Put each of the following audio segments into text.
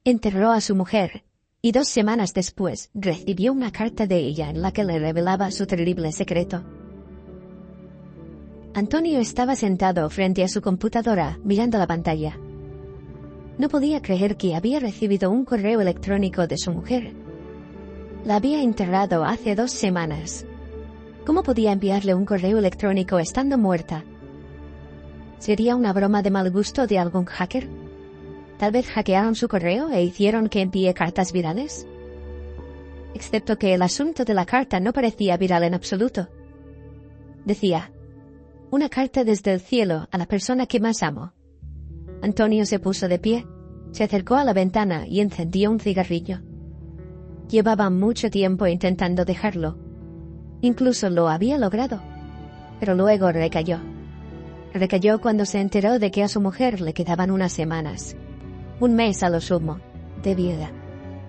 Enterró a su mujer, y 2 semanas después recibió una carta de ella en la que le revelaba su terrible secreto. Antonio estaba sentado frente a su computadora mirando la pantalla. No podía creer que había recibido un correo electrónico de su mujer. La había enterrado hace 2 semanas. ¿Cómo podía enviarle un correo electrónico estando muerta? ¿Sería una broma de mal gusto de algún hacker? ¿Tal vez hackearon su correo e hicieron que envíe cartas virales? Excepto que el asunto de la carta no parecía viral en absoluto. Decía: una carta desde el cielo a la persona que más amo. Antonio se puso de pie, se acercó a la ventana y encendió un cigarrillo. Llevaba mucho tiempo intentando dejarlo. Incluso lo había logrado, pero luego recayó. Recayó cuando se enteró de que a su mujer le quedaban unas semanas, 1 mes a lo sumo, de vida.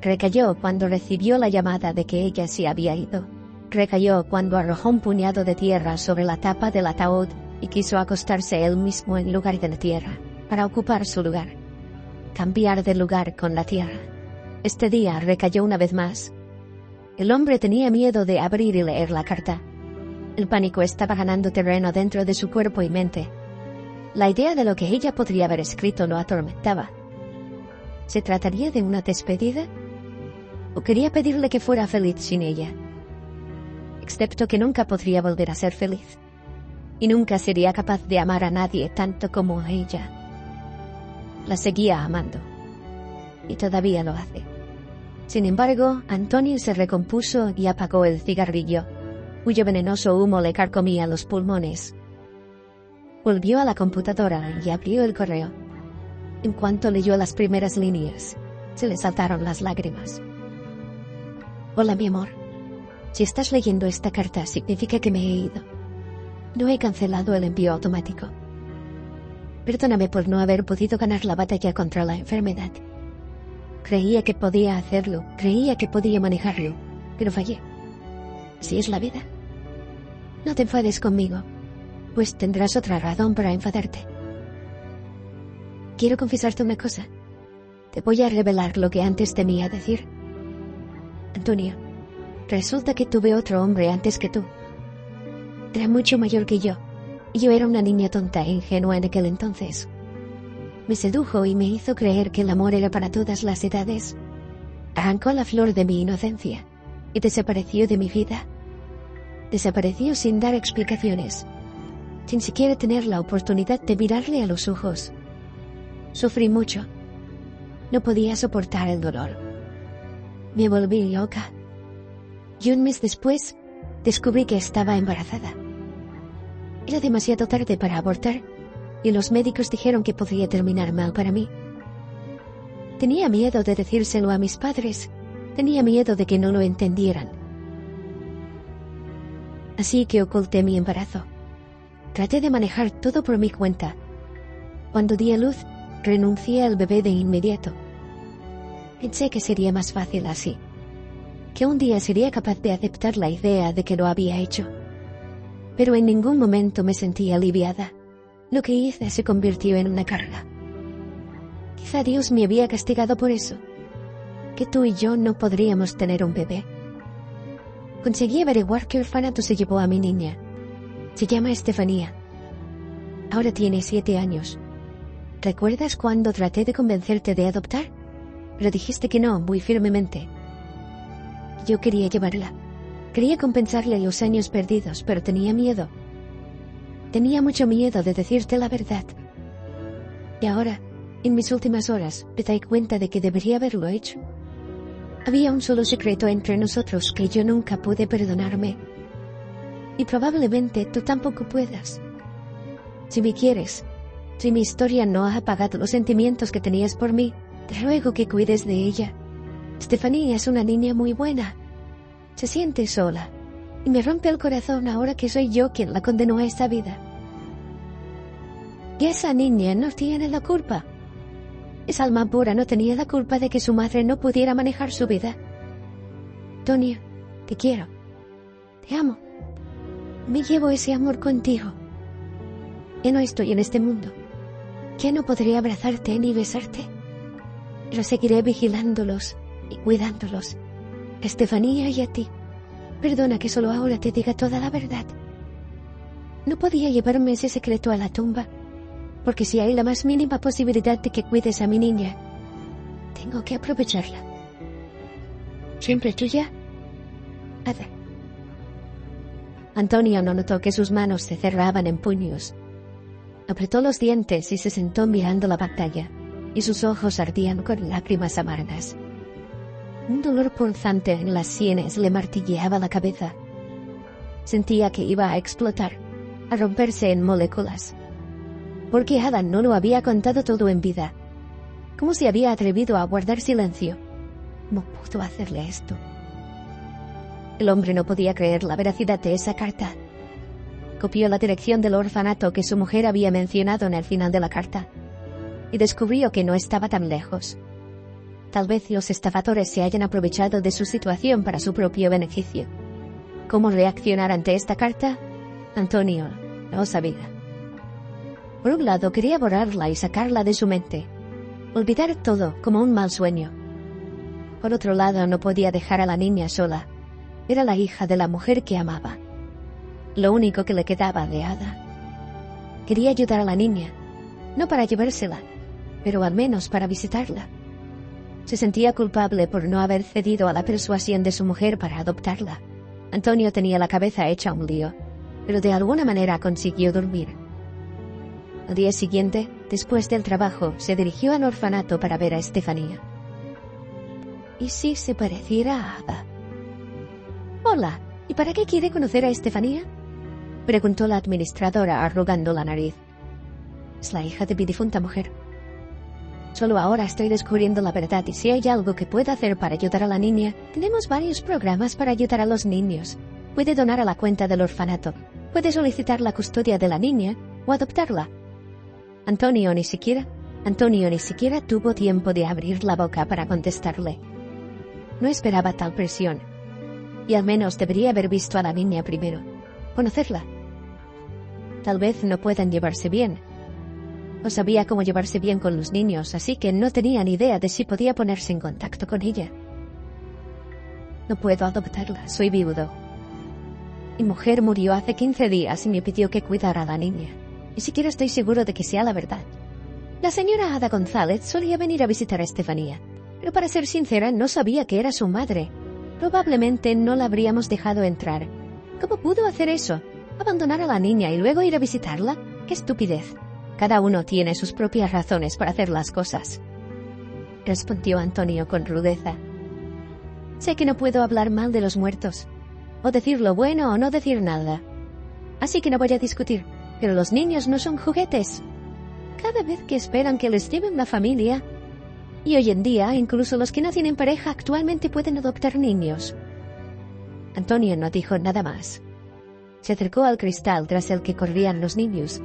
Recayó cuando recibió la llamada de que ella se había ido. Recayó cuando arrojó un puñado de tierra sobre la tapa del ataúd y quiso acostarse él mismo en lugar de la tierra, para ocupar su lugar. Cambiar de lugar con la tierra. Este día recayó una vez más. El hombre tenía miedo de abrir y leer la carta. El pánico estaba ganando terreno dentro de su cuerpo y mente. La idea de lo que ella podría haber escrito lo atormentaba. ¿Se trataría de una despedida? ¿O quería pedirle que fuera feliz sin ella? Excepto que nunca podría volver a ser feliz. Y nunca sería capaz de amar a nadie tanto como a ella. La seguía amando. Y todavía lo hace. Sin embargo, Antonio se recompuso y apagó el cigarrillo, cuyo venenoso humo le carcomía los pulmones. Volvió a la computadora y abrió el correo. En cuanto leyó las primeras líneas, se le saltaron las lágrimas. Hola, mi amor. Si estás leyendo esta carta, significa que me he ido. No he cancelado el envío automático. Perdóname por no haber podido ganar la batalla contra la enfermedad. Creía que podía hacerlo, creía que podía manejarlo, pero fallé. Así es la vida. No te enfades conmigo, pues tendrás otra razón para enfadarte. Quiero confesarte una cosa. Te voy a revelar lo que antes temía decir. Antonio, resulta que tuve otro hombre antes que tú. Era mucho mayor que yo, y yo era una niña tonta e ingenua en aquel entonces. Me sedujo y me hizo creer que el amor era para todas las edades. Arrancó la flor de mi inocencia y desapareció de mi vida. Desapareció sin dar explicaciones, sin siquiera tener la oportunidad de mirarle a los ojos. Sufrí mucho. No podía soportar el dolor. Me volví loca. Y 1 mes después, descubrí que estaba embarazada. Era demasiado tarde para abortar, y los médicos dijeron que podría terminar mal para mí. Tenía miedo de decírselo a mis padres. Tenía miedo de que no lo entendieran. Así que oculté mi embarazo. Traté de manejar todo por mi cuenta. Cuando di a luz, renuncié al bebé de inmediato. Pensé que sería más fácil así, que un día sería capaz de aceptar la idea de que lo había hecho. Pero en ningún momento me sentí aliviada. Lo que hice se convirtió en una carga. Quizá Dios me había castigado por eso, que tú y yo no podríamos tener un bebé. Conseguí averiguar qué orfanato se llevó a mi niña. Se llama Estefanía. Ahora tiene 7 años. ¿Recuerdas cuando traté de convencerte de adoptar? Pero dijiste que no, muy firmemente. Yo quería llevarla. Quería compensarle los años perdidos, pero tenía miedo. Tenía mucho miedo de decirte la verdad. Y ahora, en mis últimas horas, me doy cuenta de que debería haberlo hecho. Había un solo secreto entre nosotros que yo nunca pude perdonarme. Y probablemente tú tampoco puedas. Si me quieres, si mi historia no ha apagado los sentimientos que tenías por mí, te ruego que cuides de ella. Estefanía es una niña muy buena. Se siente sola. Y me rompe el corazón ahora que soy yo quien la condenó a esa vida. Y esa niña no tiene la culpa. Esa alma pura no tenía la culpa de que su madre no pudiera manejar su vida. Antonio, te quiero. Te amo. Me llevo ese amor contigo. Ya no estoy en este mundo. Ya no podré abrazarte ni besarte. pero seguiré vigilándolos y cuidándolos. Estefanía y a ti. Perdona que solo ahora te diga toda la verdad. No podía llevarme ese secreto a la tumba, porque si hay la más mínima posibilidad de que cuides a mi niña, tengo que aprovecharla. Siempre tuya, Ada. Antonio no notó que sus manos se cerraban en puños. Apretó los dientes y se sentó mirando la pantalla, y sus ojos ardían con lágrimas amargas. Un dolor punzante en las sienes le martilleaba la cabeza. Sentía que iba a explotar, a romperse en moléculas. ¿Por qué Ada no lo había contado todo en vida? ¿Cómo se había atrevido a guardar silencio? ¿Cómo pudo hacerle esto? El hombre no podía creer la veracidad de esa carta. Copió la dirección del orfanato que su mujer había mencionado en el final de la carta y descubrió que no estaba tan lejos. Tal vez los estafadores se hayan aprovechado de su situación para su propio beneficio. ¿Cómo reaccionar ante esta carta? Antonio no sabía. Por un lado, quería borrarla y sacarla de su mente, olvidar todo como un mal sueño. Por otro lado, no podía dejar a la niña sola. Era la hija de la mujer que amaba. Lo único que le quedaba de Ada. Quería ayudar a la niña, no para llevársela, pero al menos para visitarla. Se sentía culpable por no haber cedido a la persuasión de su mujer para adoptarla. Antonio tenía la cabeza hecha un lío, pero de alguna manera consiguió dormir. Al día siguiente, después del trabajo, se dirigió al orfanato para ver a Estefanía. ¿Y si se pareciera a Ada? Hola, ¿y para qué quiere conocer a Estefanía? Preguntó la administradora arrugando la nariz. Es la hija de mi difunta mujer. Solo ahora estoy descubriendo la verdad y si hay algo que pueda hacer para ayudar a la niña, tenemos varios programas para ayudar a los niños. Puede donar a la cuenta del orfanato, puede solicitar la custodia de la niña o adoptarla. Antonio ni siquiera tuvo tiempo de abrir la boca para contestarle. No esperaba tal presión. Y al menos debería haber visto a la niña primero, conocerla. Tal vez no puedan llevarse bien. No sabía cómo llevarse bien con los niños, así que no tenía ni idea de si podía ponerse en contacto con ella. No puedo adoptarla, soy viudo. Mi mujer murió hace 15 días y me pidió que cuidara a la niña. Ni siquiera estoy seguro de que sea la verdad. La señora Ada González solía venir a visitar a Estefanía, pero para ser sincera no sabía que era su madre. Probablemente no la habríamos dejado entrar. ¿Cómo pudo hacer eso? ¿Abandonar a la niña y luego ir a visitarla? ¡Qué estupidez! Cada uno tiene sus propias razones para hacer las cosas. Respondió Antonio con rudeza. Sé que no puedo hablar mal de los muertos, o decir lo bueno o no decir nada. Así que no voy a discutir, pero los niños no son juguetes. Cada vez que esperan que les lleven la familia, y hoy en día incluso los que nacen en pareja actualmente pueden adoptar niños. Antonio no dijo nada más. Se acercó al cristal tras el que corrían los niños.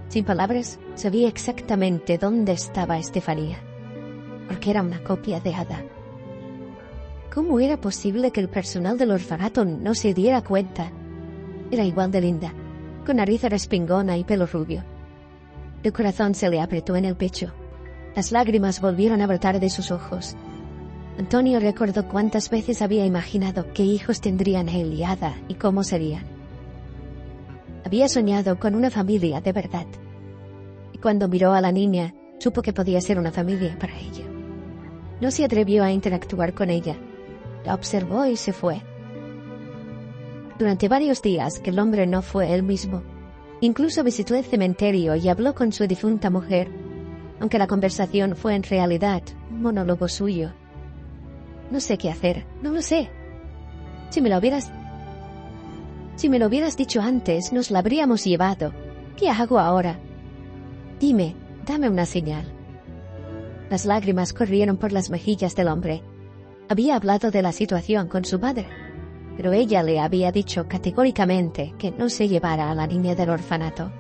Sin palabras, sabía exactamente dónde estaba Estefanía, porque era una copia de Ada. ¿Cómo era posible que el personal del orfanato no se diera cuenta? Era igual de linda, con nariz respingona y pelo rubio. El corazón se le apretó en el pecho. Las lágrimas volvieron a brotar de sus ojos. Antonio recordó cuántas veces había imaginado qué hijos tendrían él y Ada y cómo serían. Había soñado con una familia de verdad. Y cuando miró a la niña, supo que podía ser una familia para ella. No se atrevió a interactuar con ella. La observó y se fue. Durante varios días que el hombre no fue él mismo. Incluso visitó el cementerio y habló con su difunta mujer, aunque la conversación fue en realidad un monólogo suyo. No sé qué hacer, no lo sé. Si me lo hubieras dicho antes, nos la habríamos llevado. ¿Qué hago ahora? Dime, dame una señal. Las lágrimas corrieron por las mejillas del hombre. Había hablado de la situación con su madre, pero ella le había dicho categóricamente que no se llevara a la niña del orfanato.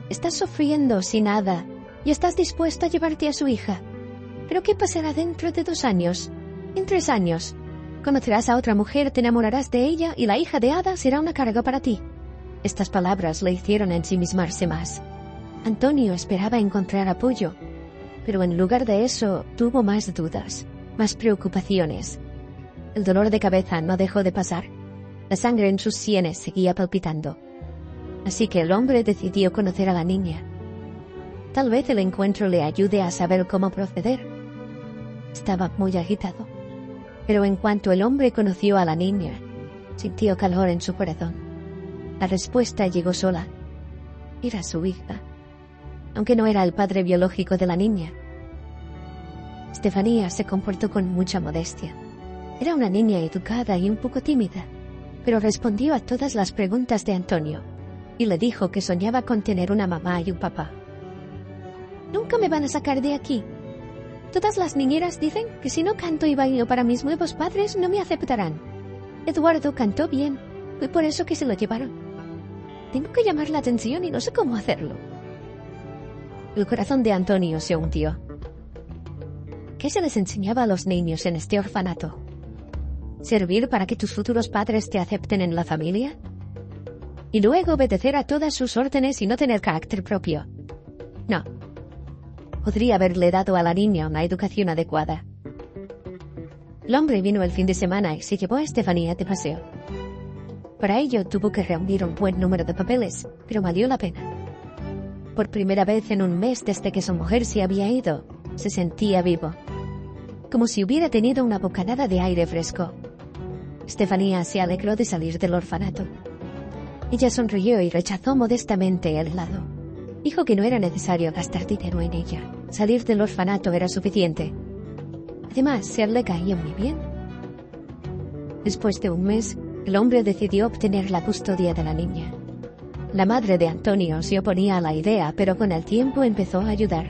Estás sufriendo sin nada y estás dispuesto a llevarte a su hija. ¿Pero qué pasará dentro de 2 años? En 3 años. Conocerás a otra mujer, te enamorarás de ella y la hija de Ada será una carga para ti. Estas palabras le hicieron ensimismarse más. Antonio esperaba encontrar apoyo, Pero en lugar de eso, tuvo más dudas, más preocupaciones. El dolor de cabeza no dejó de pasar. La sangre en sus sienes seguía palpitando. Así que el hombre decidió conocer a la niña. Tal vez el encuentro le ayude a saber cómo proceder. Estaba muy agitado. Pero en cuanto el hombre conoció a la niña, sintió calor en su corazón. La respuesta llegó sola. Era su hija, aunque no era el padre biológico de la niña. Estefanía se comportó con mucha modestia. Era una niña educada y un poco tímida, pero respondió a todas las preguntas de Antonio y le dijo que soñaba con tener una mamá y un papá. «Nunca me van a sacar de aquí. Todas las niñeras dicen que si no canto y bailo para mis nuevos padres no me aceptarán. Eduardo cantó bien, fue por eso que se lo llevaron. Tengo que llamar la atención y no sé cómo hacerlo». El corazón de Antonio se hundió. ¿Qué se les enseñaba a los niños en este orfanato? ¿Servir para que tus futuros padres te acepten en la familia? ¿Y luego obedecer a todas sus órdenes y no tener carácter propio? No. Podría haberle dado a la niña una educación adecuada. El hombre vino el fin de semana y se llevó a Estefanía de paseo. Para ello tuvo que reunir un buen número de papeles, pero valió la pena. Por primera vez en un mes desde que su mujer se había ido, se sentía vivo, como si hubiera tenido una bocanada de aire fresco. Estefanía se alegró de salir del orfanato. Ella sonrió y rechazó modestamente el helado. Dijo que no era necesario gastar dinero en ella. Salir del orfanato era suficiente. Además, se le caía muy bien. Después de un mes, el hombre decidió obtener la custodia de la niña. La madre de Antonio se oponía a la idea, pero con el tiempo empezó a ayudar.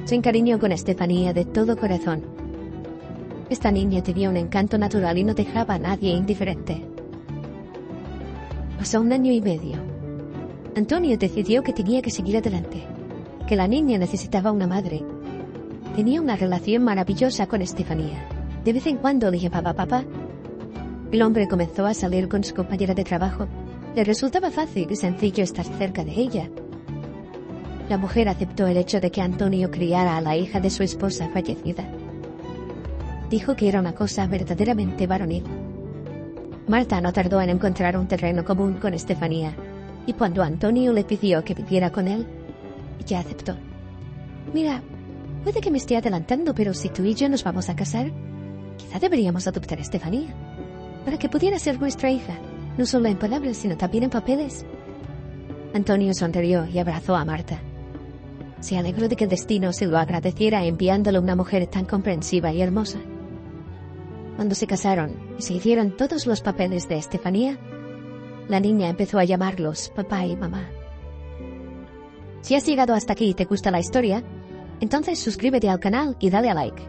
Se encariñó con Estefanía de todo corazón. Esta niña tenía un encanto natural y no dejaba a nadie indiferente. Pasó 1 año y medio. Antonio decidió que tenía que seguir adelante, que la niña necesitaba una madre. Tenía una relación maravillosa con Estefanía. De vez en cuando le llamaba papá. El hombre comenzó a salir con su compañera de trabajo. Le resultaba fácil y sencillo estar cerca de ella. La mujer aceptó el hecho de que Antonio criara a la hija de su esposa fallecida. Dijo que era una cosa verdaderamente varonil. Marta no tardó en encontrar un terreno común con Estefanía, y cuando Antonio le pidió que viviera con él, ella aceptó. «Mira, puede que me esté adelantando, pero si tú y yo nos vamos a casar, quizá deberíamos adoptar a Estefanía, para que pudiera ser nuestra hija, no solo en palabras, sino también en papeles». Antonio sonrió y abrazó a Marta. Se alegró de que el destino se lo agradeciera enviándole una mujer tan comprensiva y hermosa. Cuando se casaron y se hicieron todos los papeles de Estefanía, la niña empezó a llamarlos papá y mamá. Si has llegado hasta aquí y te gusta la historia, entonces suscríbete al canal y dale a like.